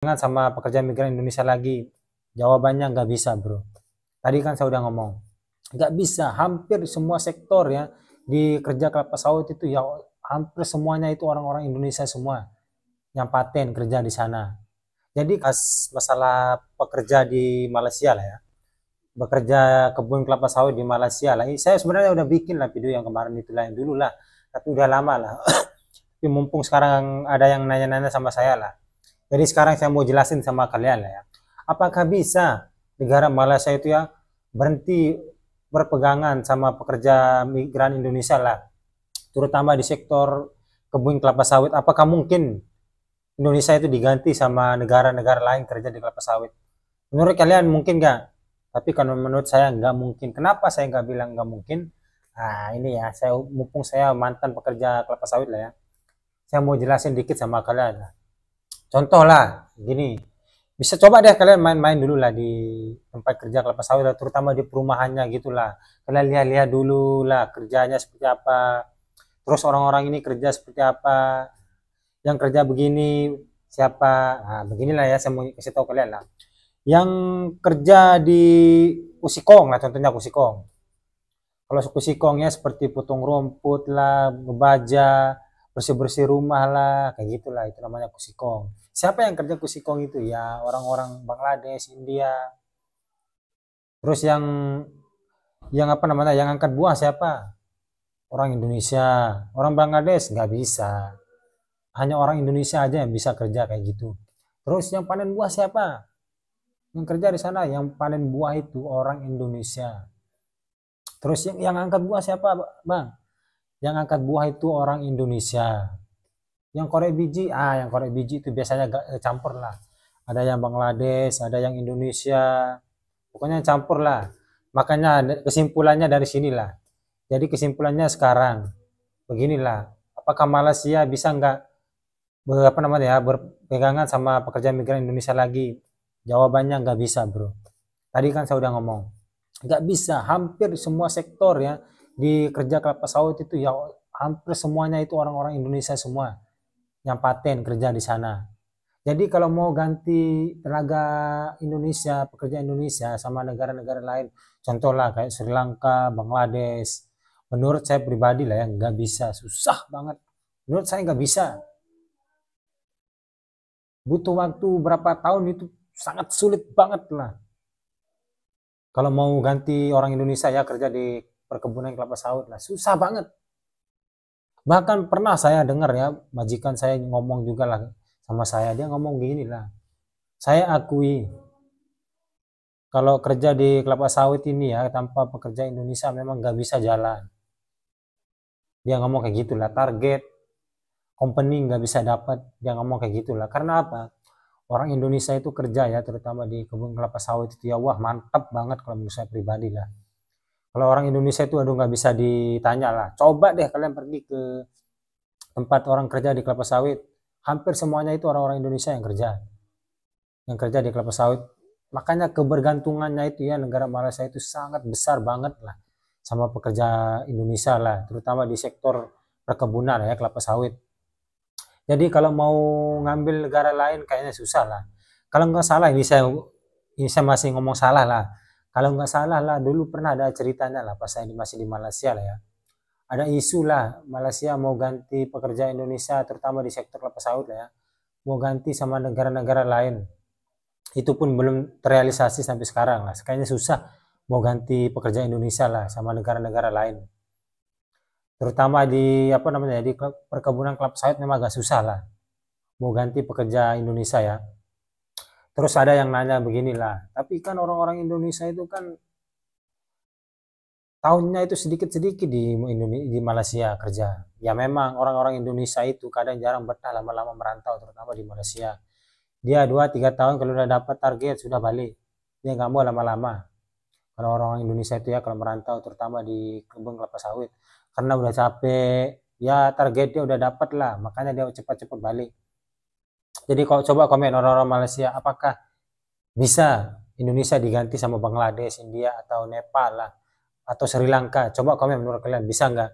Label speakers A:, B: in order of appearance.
A: Sama pekerja migran Indonesia lagi? Jawabannya nggak bisa, bro. Tadi kan saya udah ngomong, nggak bisa. Hampir semua sektor ya di kerja kelapa sawit itu ya hampir semuanya itu orang-orang Indonesia semua yang paten kerja di sana. Jadi masalah pekerja di Malaysia lah ya, bekerja kebun kelapa sawit di Malaysia lah. Saya sebenarnya udah bikin lah video yang kemarin itu lah, yang dulu lah, tapi udah lama lah. Tapi mumpung sekarang ada yang nanya-nanya sama saya lah. Jadi sekarang saya mau jelasin sama kalian lah ya. Apakah bisa negara Malaysia itu ya berhenti berpegangan sama pekerja migran Indonesia lah, terutama di sektor kebun kelapa sawit? Apakah mungkin Indonesia itu diganti sama negara-negara lain kerja di kelapa sawit? Menurut kalian mungkin nggak? Tapi kalau menurut saya nggak mungkin. Kenapa saya nggak bilang nggak mungkin? Nah ini ya, saya mumpung saya mantan pekerja kelapa sawit lah ya, saya mau jelasin dikit sama kalian lah. Contoh lah, gini, bisa coba deh kalian main-main dulu lah di tempat kerja kelapa sawit, terutama di perumahannya gitulah. Kalian lihat-lihat dulu lah kerjanya seperti apa, terus orang-orang ini kerja seperti apa, yang kerja begini siapa. Nah, beginilah ya, saya mau kasih tahu kalian lah. Yang kerja di Kusikong lah, contohnya Kusikong. Kalau Kusikongnya seperti potong rumput lah, ngebaja, bersih-bersih rumah lah, kayak gitulah, itu namanya Kusikong. Siapa yang kerja Kusikong itu? Ya orang-orang Bangladesh, India. Terus yang apa namanya? Yang angkat buah siapa? Orang Indonesia. Orang Bangladesh nggak bisa. Hanya orang Indonesia aja yang bisa kerja kayak gitu. Terus yang panen buah siapa? Yang kerja di sana, yang panen buah itu orang Indonesia. Terus yang angkat buah siapa, Bang? Yang angkat buah itu orang Indonesia. Yang korek biji, yang korek biji itu biasanya campur lah. Ada yang Bangladesh, ada yang Indonesia. Pokoknya campur lah. Makanya kesimpulannya dari sinilah. Jadi kesimpulannya sekarang beginilah. Apakah Malaysia bisa nggak apa namanya ya berpegangan sama pekerja migran Indonesia lagi? Jawabannya nggak bisa, bro. Tadi kan saya udah ngomong, nggak bisa. Hampir semua sektor ya di kerja kelapa sawit itu ya hampir semuanya itu orang-orang Indonesia semua yang paten kerja di sana. Jadi kalau mau ganti tenaga Indonesia, pekerja Indonesia sama negara-negara lain, contohlah kayak Sri Lanka, Bangladesh, menurut saya pribadi lah ya nggak bisa, susah banget. Menurut saya nggak bisa. Butuh waktu berapa tahun itu sangat sulit banget lah. Kalau mau ganti orang Indonesia ya kerja di perkebunan kelapa sawit lah, susah banget. Bahkan pernah saya dengar ya, majikan saya ngomong juga lah sama saya, dia ngomong gini lah, saya akui kalau kerja di kelapa sawit ini ya tanpa pekerja Indonesia memang nggak bisa jalan. Dia ngomong kayak gitulah, target company nggak bisa dapat, dia ngomong kayak gitulah. Karena apa? Orang Indonesia itu kerja ya, terutama di kebun kelapa sawit itu ya, wah mantap banget kalau menurut saya pribadi lah. Kalau orang Indonesia itu aduh nggak bisa ditanya lah. Coba deh kalian pergi ke tempat orang kerja di kelapa sawit. Hampir semuanya itu orang-orang Indonesia yang kerja. Yang kerja di kelapa sawit. Makanya kebergantungannya itu ya negara Malaysia itu sangat besar banget lah sama pekerja Indonesia lah. Terutama di sektor perkebunan ya kelapa sawit. Jadi kalau mau ngambil negara lain kayaknya susah lah. Kalau nggak salah ini saya masih ngomong salah lah. Kalau nggak salah lah dulu pernah ada ceritanya lah pas saya masih di Malaysia lah ya. Ada isu lah Malaysia mau ganti pekerja Indonesia terutama di sektor kelapa sawit lah ya. Mau ganti sama negara-negara lain. Itu pun belum terrealisasi sampai sekarang lah. Kayaknya susah mau ganti pekerja Indonesia lah sama negara-negara lain. Terutama di apa namanya di perkebunan kelapa sawit memang agak susah lah mau ganti pekerja Indonesia ya. Terus ada yang nanya beginilah, tapi kan orang-orang Indonesia itu kan tahunnya itu sedikit-sedikit di Malaysia kerja. Ya memang orang-orang Indonesia itu kadang jarang betah lama-lama merantau terutama di Malaysia. Dia 2-3 tahun kalau udah dapat target sudah balik. Dia nggak mau lama-lama. Kalau orang Indonesia itu ya kalau merantau terutama di kebun kelapa sawit karena udah capek ya targetnya udah dapat lah makanya dia cepat-cepat balik. Jadi kalau coba komen orang-orang Malaysia apakah bisa Indonesia diganti sama Bangladesh, India atau Nepal lah atau Sri Lanka, coba komen menurut kalian bisa nggak?